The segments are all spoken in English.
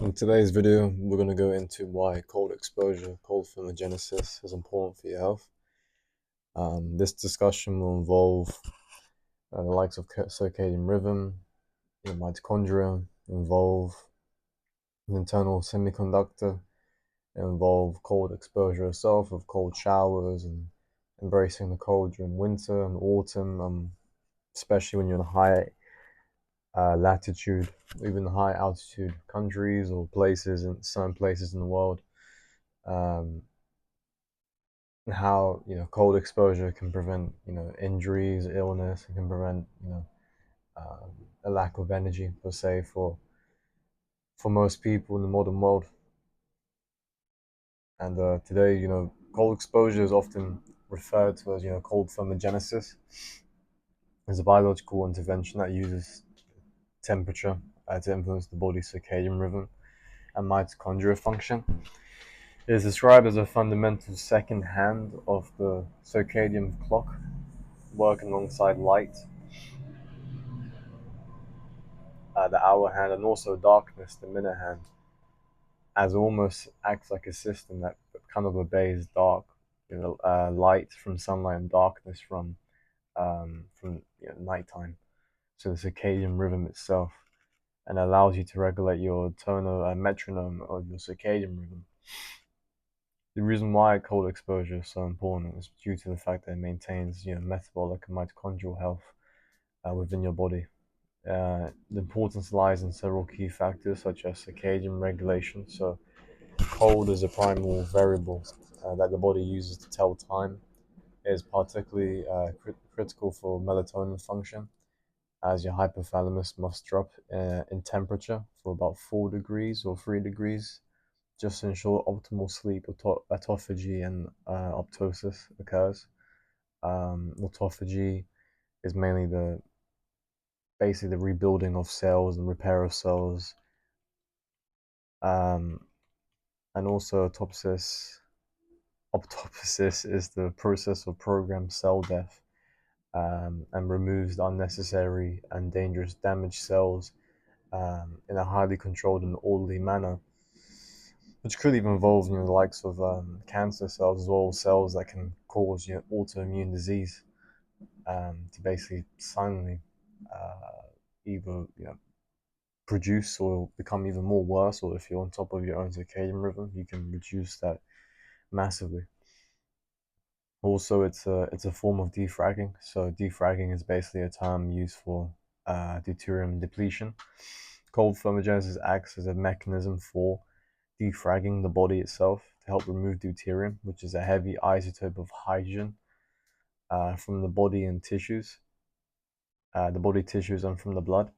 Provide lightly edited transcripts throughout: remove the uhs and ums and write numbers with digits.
In today's video, we're going to go into why cold exposure, cold thermogenesis is important for your health. This discussion will involve the likes of circadian rhythm, your mitochondria, involve an internal semiconductor, involve cold exposure itself with cold showers and embracing the cold during winter and autumn, especially when you're in a high latitude, even high altitude countries or places in some places in the world. How cold exposure can prevent injuries, illness. It can prevent a lack of energy per se for most people in the modern world. And today, cold exposure is often referred to as cold thermogenesis. It's a biological intervention that uses temperature to influence the body's circadian rhythm and mitochondrial function. It is described as a fundamental second hand of the circadian clock, working alongside light, the hour hand, and also darkness, the minute hand, as almost acts like a system that kind of obeys light from sunlight and darkness from nighttime. So the circadian rhythm itself, and allows you to regulate your tonal metronome of your circadian rhythm. The reason why cold exposure is so important is due to the fact that it maintains metabolic and mitochondrial health within your body. The importance lies in several key factors such as circadian regulation. So cold is a primal variable that the body uses to tell time. It is particularly critical for melatonin function, as your hypothalamus must drop in temperature for about 4 degrees or 3 degrees just to ensure optimal sleep. Autophagy and apoptosis occurs. Autophagy is mainly basically the rebuilding of cells and repair of cells, and also autopsis is the process of programmed cell death, and removes unnecessary and dangerous damaged cells in a highly controlled and orderly manner, which could even involve the likes of cancer cells as well, cells that can cause autoimmune disease, to basically silently either produce or become even more worse, or if you're on top of your own circadian rhythm, you can reduce that massively. Also, it's a form of defragging. So defragging is basically a term used for deuterium depletion. Cold thermogenesis acts as a mechanism for defragging the body itself to help remove deuterium, which is a heavy isotope of hydrogen, from the body and tissues, and from the blood.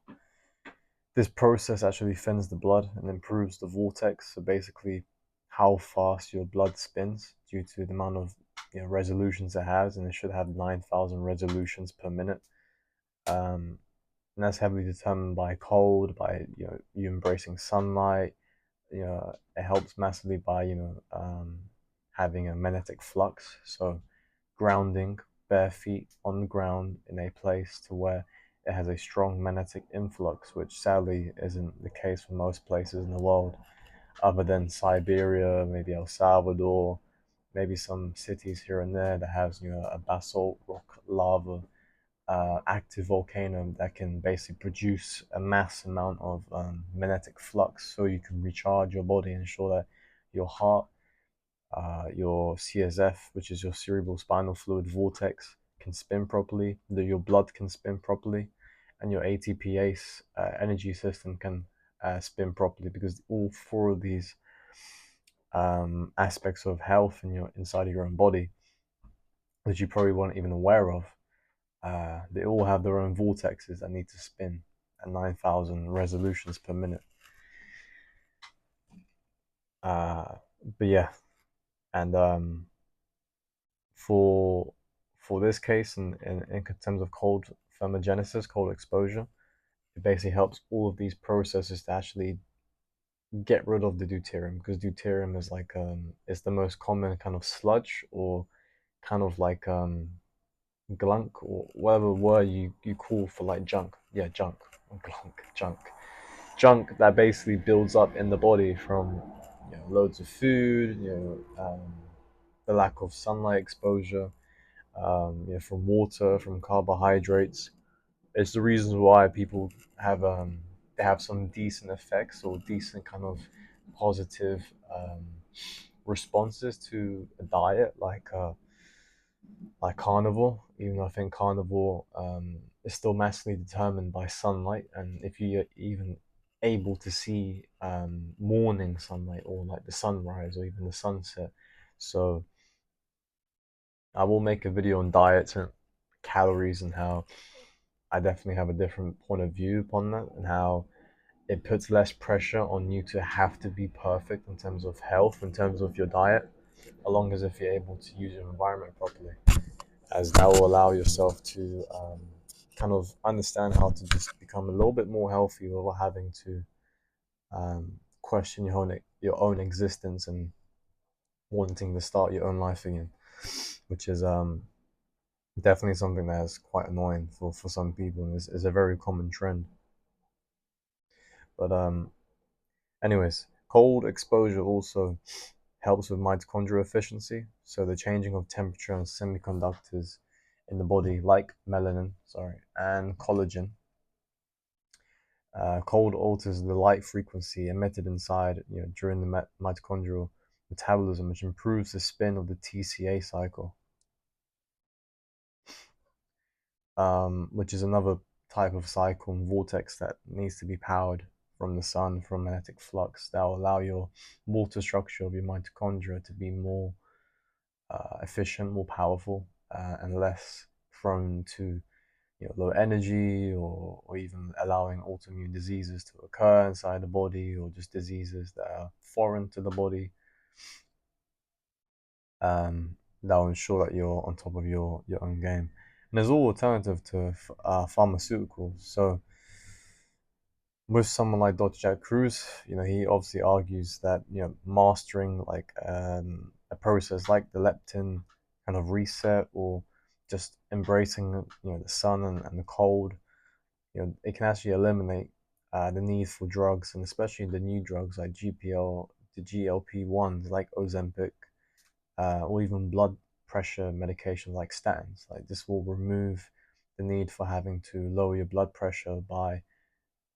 This process actually thins the blood and improves the vortex, so basically how fast your blood spins due to the amount of resolutions it has, and it should have 9,000 resolutions per minute. And that's heavily determined by cold, by you embracing sunlight. It helps massively by having a magnetic flux, so grounding bare feet on the ground in a place to where it has a strong magnetic influx, which sadly isn't the case for most places in the world, other than Siberia, maybe El Salvador, maybe some cities here and there that has a basalt rock lava active volcano that can basically produce a mass amount of magnetic flux, so you can recharge your body and ensure that your heart, your CSF, which is your cerebral spinal fluid vortex, can spin properly, that your blood can spin properly, and your ATPase energy system can spin properly, because all four of these aspects of health inside of your own body, that you probably weren't even aware of, they all have their own vortexes that need to spin at 9,000 resolutions per minute. But yeah, and for this case, in terms of cold thermogenesis, cold exposure, it basically helps all of these processes to actually get rid of the deuterium, because deuterium is like it's the most common kind of sludge, or kind of like glunk, or whatever word you call for like junk. Yeah, junk. Glunk, junk. junk that basically builds up in the body from loads of food, the lack of sunlight exposure, from water, from carbohydrates. It's the reasons why people have they have some decent effects or decent kind of positive responses to a diet like carnivore. Even though I think carnivore is still massively determined by sunlight, and if you're even able to see morning sunlight or like the sunrise or even the sunset. So I will make a video on diets and calories and how I definitely have a different point of view upon that, and how it puts less pressure on you to have to be perfect in terms of health, in terms of your diet, as long as if you're able to use your environment properly, as that will allow yourself to kind of understand how to just become a little bit more healthy without having to question your own existence and wanting to start your own life again, which is definitely something that is quite annoying for some people and is a very common trend. But anyways, cold exposure also helps with mitochondrial efficiency. So the changing of temperature and semiconductors in the body, like melanin, and collagen. Cold alters the light frequency emitted inside, during the mitochondrial metabolism, which improves the spin of the TCA cycle, which is another type of cycle and vortex that needs to be powered from the sun, from magnetic flux, that will allow your water structure of your mitochondria to be more efficient, more powerful, and less prone to low energy, or even allowing autoimmune diseases to occur inside the body, or just diseases that are foreign to the body. That will ensure that you're on top of your own game. And there's all alternative to pharmaceuticals. So with someone like Dr. Jack Cruz, he obviously argues that mastering like a process like the leptin kind of reset, or just embracing the sun and the cold, it can actually eliminate the need for drugs, and especially the new drugs like the GLP-1s like Ozempic, or even blood pressure medications like statins. Like this will remove the need for having to lower your blood pressure by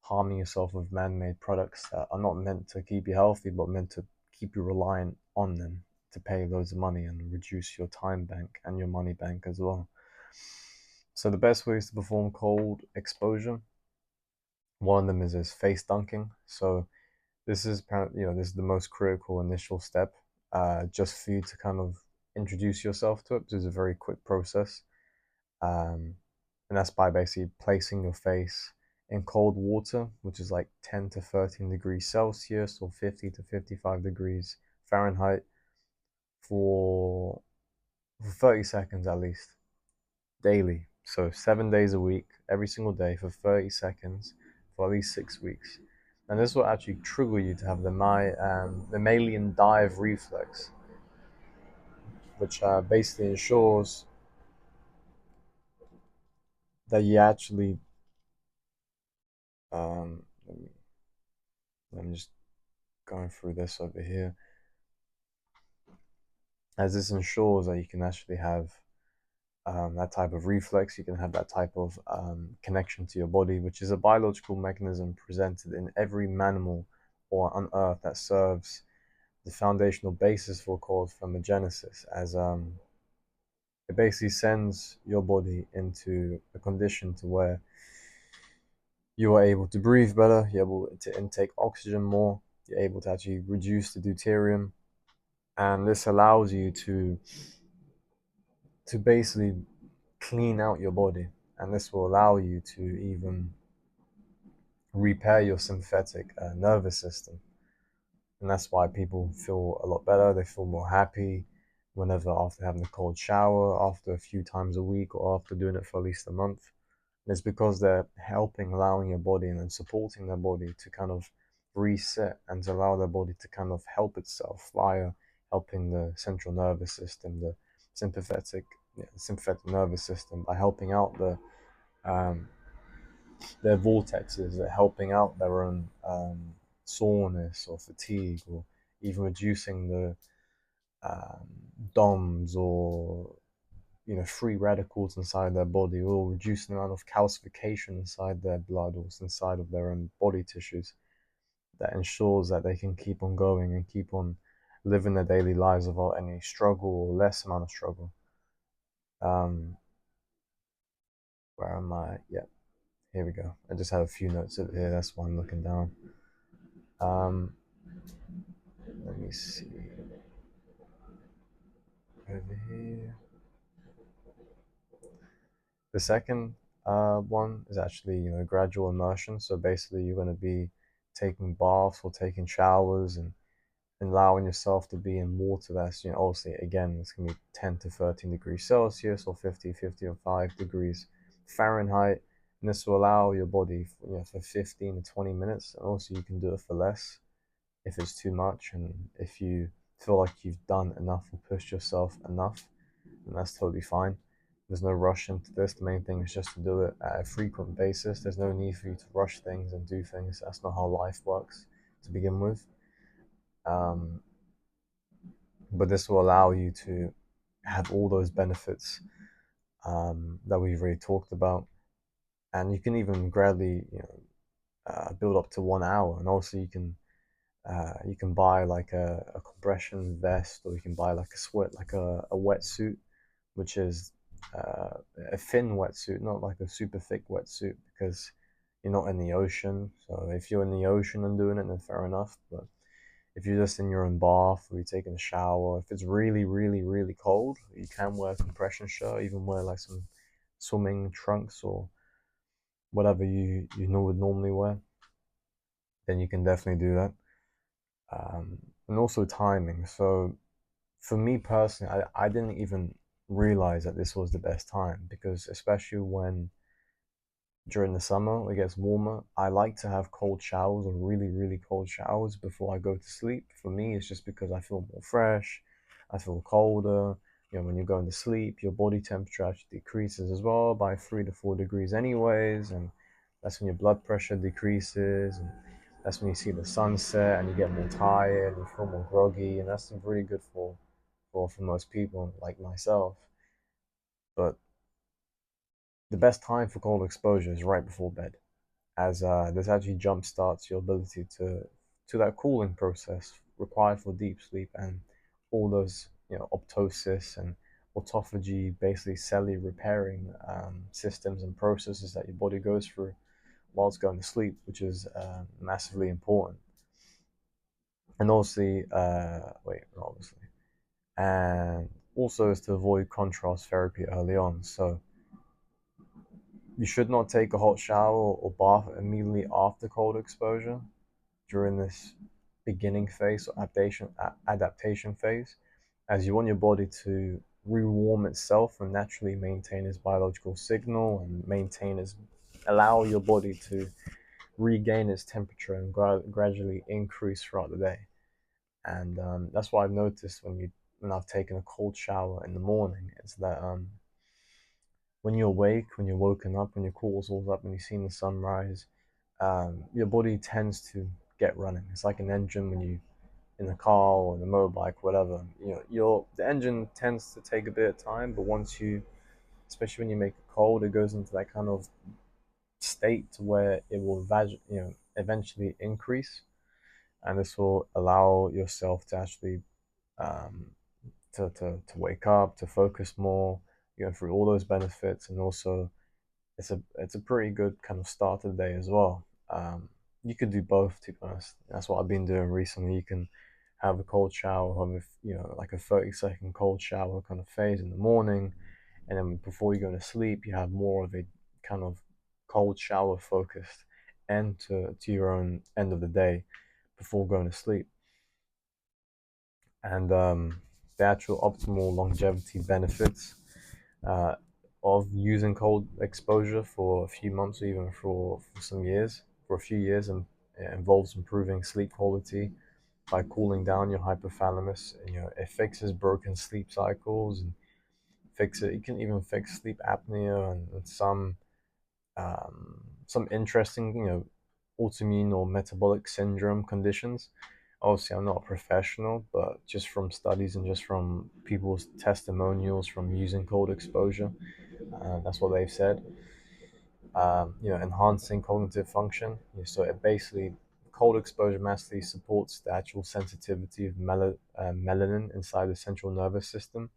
harming yourself with man-made products that are not meant to keep you healthy, but meant to keep you reliant on them to pay loads of money and reduce your time bank and your money bank as well. So the best ways to perform cold exposure, one of them is face dunking. So this is apparently, this is the most critical initial step, just for you to kind of introduce yourself to it. It's a very quick process, and that's by basically placing your face in cold water, which is like 10 to 13 degrees Celsius or 50 to 55 degrees Fahrenheit, for 30 seconds at least, daily. So 7 days a week, every single day for 30 seconds for at least 6 weeks. And this will actually trigger you to have the mammalian dive reflex, which basically ensures that you actually, um, let me just going through this over here, as this ensures that you can actually have that type of reflex, you can have that type of connection to your body, which is a biological mechanism presented in every mammal or on Earth that serves the foundational basis for called thermogenesis, as it basically sends your body into a condition to where you are able to breathe better, you're able to intake oxygen more, you're able to actually reduce the deuterium, and this allows you to basically clean out your body, and this will allow you to even repair your sympathetic nervous system. And that's why people feel a lot better, they feel more happy whenever, after having a cold shower, after a few times a week, or after doing it for at least a month. And it's because they're helping, allowing your body and then supporting their body to kind of reset, and to allow their body to kind of help itself via helping the central nervous system, the sympathetic sympathetic nervous system, by helping out um, their vortexes are helping out their own soreness or fatigue, or even reducing the um, DOMS, or free radicals inside their body, or reducing the amount of calcification inside their blood or inside of their own body tissues. That ensures that they can keep on going and keep on living their daily lives without any struggle or less amount of struggle. Um, where am I? Yeah, here we go. I just have a few notes over here. That's why I'm looking down. Um, Let me see over here. The second one is actually gradual immersion. So basically, you're going to be taking baths or taking showers and allowing yourself to be in water that's obviously, again, it's going to be 10 to 13 degrees Celsius or 55 degrees Fahrenheit. And this will allow your body for 15 to 20 minutes. And also you can do it for less if it's too much, and if you feel like you've done enough or pushed yourself enough, then that's totally fine. There's no rush into this. The main thing is just to do it at a frequent basis. There's no need for you to rush things and do things. That's not how life works to begin with. Um, but this will allow you to have all those benefits that we've already talked about, and you can even gradually build up to 1 hour. And also you can buy like a compression vest, or you can buy like a wetsuit, which is a thin wetsuit, not like a super thick wetsuit, because you're not in the ocean. So if you're in the ocean and doing it, then fair enough. But if you're just in your own bath or you're taking a shower, if it's really, really, really cold, you can wear a compression shirt, even wear like some swimming trunks or whatever you know would normally wear. Then you can definitely do that. And also timing. So for me personally, I didn't even realize that this was the best time, because especially when during the summer it gets warmer, I like to have cold showers, or really, really cold showers before I go to sleep. For me, it's just because I feel more fresh, I feel colder. When you're going to sleep, your body temperature actually decreases as well by 3 to 4 degrees, anyways, and that's when your blood pressure decreases, and that's when you see the sunset and you get more tired and you feel more groggy, and that's really good for most people like myself. But the best time for cold exposure is right before bed, as this actually jump starts your ability to that cooling process required for deep sleep, and all those apoptosis and autophagy, basically cellular repairing systems and processes that your body goes through while it's going to sleep, which is massively important. And obviously, and also is to avoid contrast therapy early on. So you should not take a hot shower or bath immediately after cold exposure during this beginning phase or adaptation phase, as you want your body to rewarm itself and naturally maintain its biological signal, and allow your body to regain its temperature and gradually increase throughout the day. And that's what I've noticed when I've taken a cold shower in the morning, is that when you're awake, when you're woken up, when your cortisol's up, and you've seen the sunrise, your body tends to get running. It's like an engine when you in the car or the motorbike, whatever. The engine tends to take a bit of time, but once especially when you make it cold, it goes into that kind of state where it will eventually increase, and this will allow yourself to actually um, to wake up, to focus more, through all those benefits. And also it's a pretty good kind of start to the day as well. You could do both, to be honest. That's what I've been doing recently. You can have a cold shower, have like a 30-second cold shower kind of phase in the morning, and then before you go to sleep, you have more of a kind of cold shower focused end to your own end of the day before going to sleep. And the actual optimal longevity benefits uh, of using cold exposure for a few months, or even for some years, for a few years, and it involves improving sleep quality by cooling down your hypothalamus. It fixes broken sleep cycles, and fix it. You can even fix sleep apnea and some some interesting, autoimmune or metabolic syndrome conditions. Obviously, I'm not a professional, but just from studies and just from people's testimonials from using cold exposure, that's what they've said. Enhancing cognitive function. So it basically, cold exposure massively supports the actual sensitivity of melanin inside the central nervous system,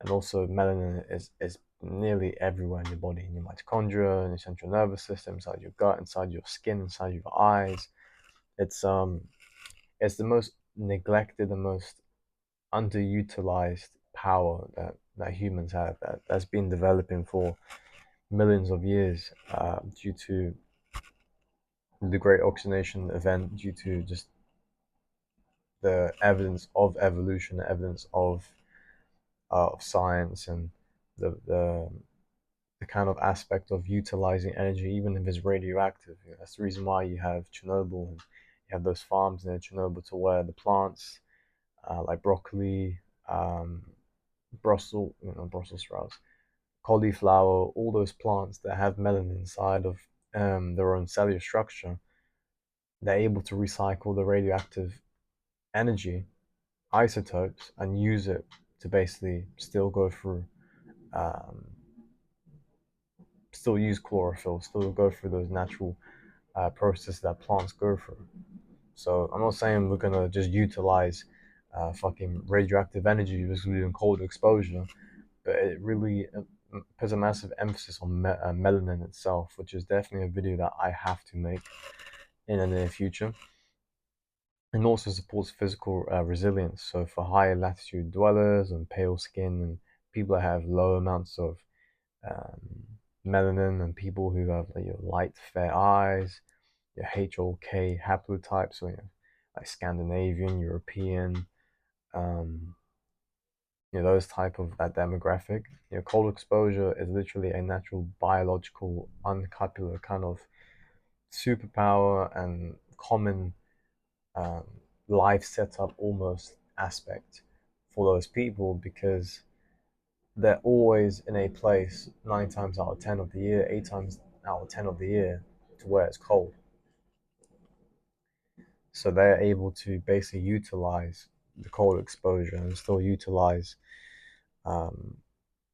and also melanin is nearly everywhere in your body, in your mitochondria, in your central nervous system, inside your gut, inside your skin, inside your eyes. It's the most neglected, the most underutilized power that humans have, that's been developing for millions of years, due to the Great Oxidation Event, due to just the evidence of evolution, the evidence of science, and the kind of aspect of utilizing energy, even if it's radioactive. That's the reason why you have Chernobyl, and you have those farms near Chernobyl to where the plants, like broccoli, um, Brussels sprouts, cauliflower, all those plants that have melanin inside of their own cellular structure, they're able to recycle the radioactive energy, isotopes, and use it to basically still go through, um, still use chlorophyll, still go through those natural processes that plants go through. So I'm not saying we're gonna just utilize fucking radioactive energy because we're doing cold exposure, but it really puts a massive emphasis on melanin itself, which is definitely a video that I have to make in the near future. And also supports physical resilience. So for higher latitude dwellers and pale skin and people that have low amounts of um, melanin, and people who have light fair eyes, your HOK haplotype, so like Scandinavian, European, um, those type of that demographic. Cold exposure is literally a natural biological uncoupler kind of superpower and common um, life setup almost aspect for those people, because they're always in a place 9 times out of 10 of the year, 8 times out of 10 of the year, to where it's cold. So they're able to basically utilize the cold exposure and still utilize, um,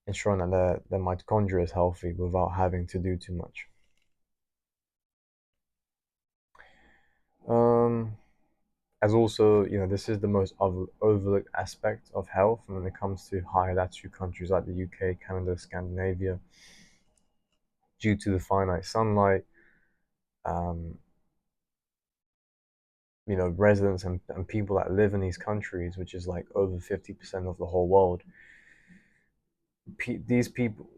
ensuring that their mitochondria is healthy without having to do too much. Um, as also, this is the most overlooked aspect of health when it comes to high latitude countries like the UK, Canada, Scandinavia, due to the finite sunlight. Um, residents and people that live in these countries, which is like over 50% of the whole world. These people,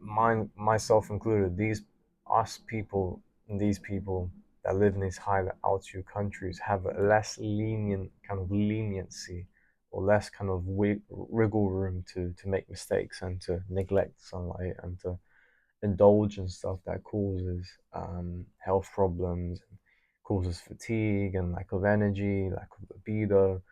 myself included, these people that live in these high altitude countries have a less lenient kind of leniency, or less kind of wiggle room to make mistakes and to neglect sunlight and to indulge in stuff that causes health problems, causes fatigue and lack of energy, lack of libido,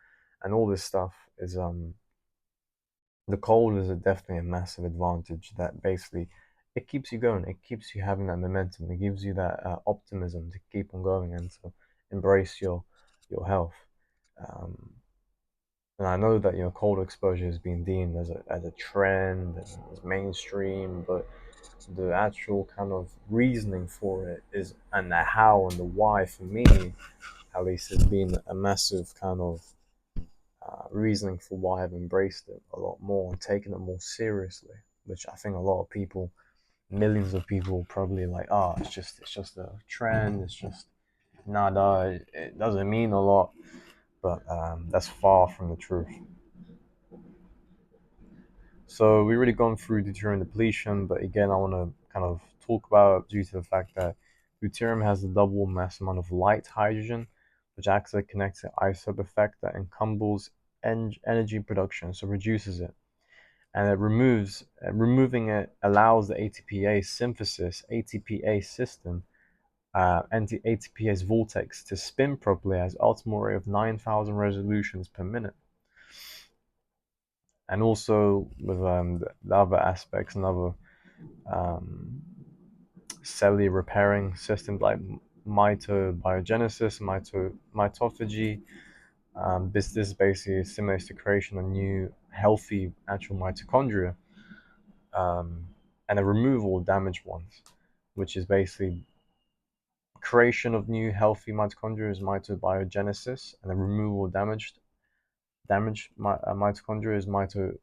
and all this stuff is the cold is definitely a massive advantage that basically it keeps you going, it keeps you having that momentum, it gives you that optimism to keep on going and to embrace your health. Um, and I know that cold exposure has been deemed as a trend and as mainstream, but the actual kind of reasoning for it is, and the how and the why, for me at least, has been a massive kind of reasoning for why I've embraced it a lot more and taken it more seriously, which I think a lot of people, millions of people, probably like, oh, it's just a trend, it's just nada, it doesn't mean a lot, but that's far from the truth. So we already gone through deuterium depletion, but again, I want to kind of talk about it due to the fact that deuterium has a double mass amount of light hydrogen, which acts as a connected isotope effect that encumbles energy production, so reduces it. And removing it allows the ATPase synthesis, ATPase system, and the ATPase vortex to spin properly at ultimate rate of 9,000 revolutions per minute. And also with the other aspects and other um, cellular repairing systems like mitobiogenesis, mitophagy. This basically stimulates the creation of new healthy actual mitochondria, um, and the removal of damaged ones, which is basically creation of new healthy mitochondria is mitobiogenesis, and the removal of damaged mitochondria is mitophagy.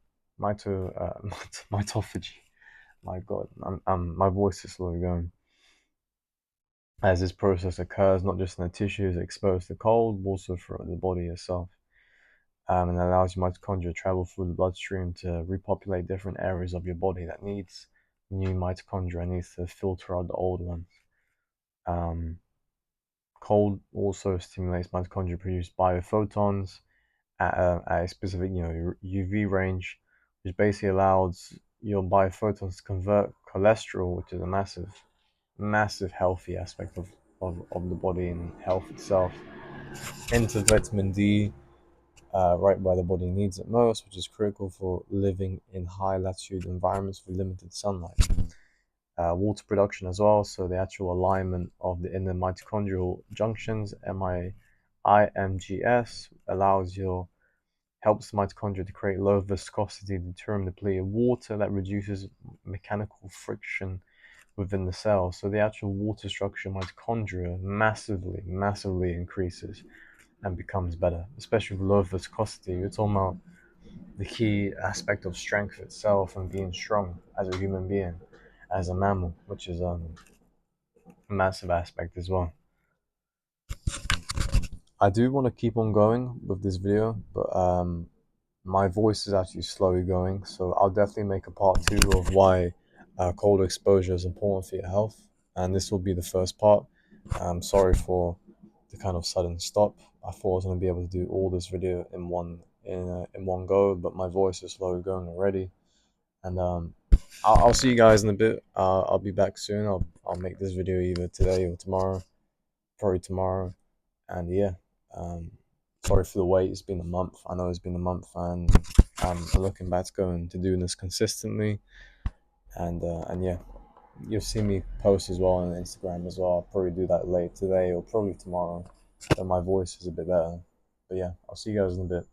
My God, my voice is slowly going. As this process occurs, not just in the tissues exposed to cold, but also throughout the body itself. And it allows your mitochondria to travel through the bloodstream to repopulate different areas of your body that needs new mitochondria, needs to filter out the old ones. Cold also stimulates mitochondria to produce biophotons at a specific, UV range, which basically allows your biophotons to convert cholesterol, which is a massive healthy aspect of the body and health itself, into vitamin D, right where the body needs it most, which is critical for living in high latitude environments with limited sunlight. Water production as well, so the actual alignment of the inner mitochondrial junctions, IMGS, helps the mitochondria to create low viscosity deuterium depleted water that reduces mechanical friction within the cell. So the actual water structure of mitochondria massively increases and becomes better, especially with low viscosity. You're talking about the key aspect of strength itself and being strong as a human being, as a mammal, which is a massive aspect as well. I do want to keep on going with this video, but my voice is actually slowly going, so I'll definitely make a part 2 of why cold exposure is important for your health, and this will be the first part. I'm sorry for the kind of sudden stop. I thought I was going to be able to do all this video in one go, but my voice is slowly going already, and I'll see you guys in a bit. I'll be back soon. I'll make this video either today or tomorrow, probably tomorrow, and yeah. Sorry for the wait. It's been a month. I know it's been a month, and I'm looking back to going to doing this consistently. And yeah, you'll see me post as well on Instagram as well. I'll probably do that late today or probably tomorrow, so my voice is a bit better. But yeah, I'll see you guys in a bit.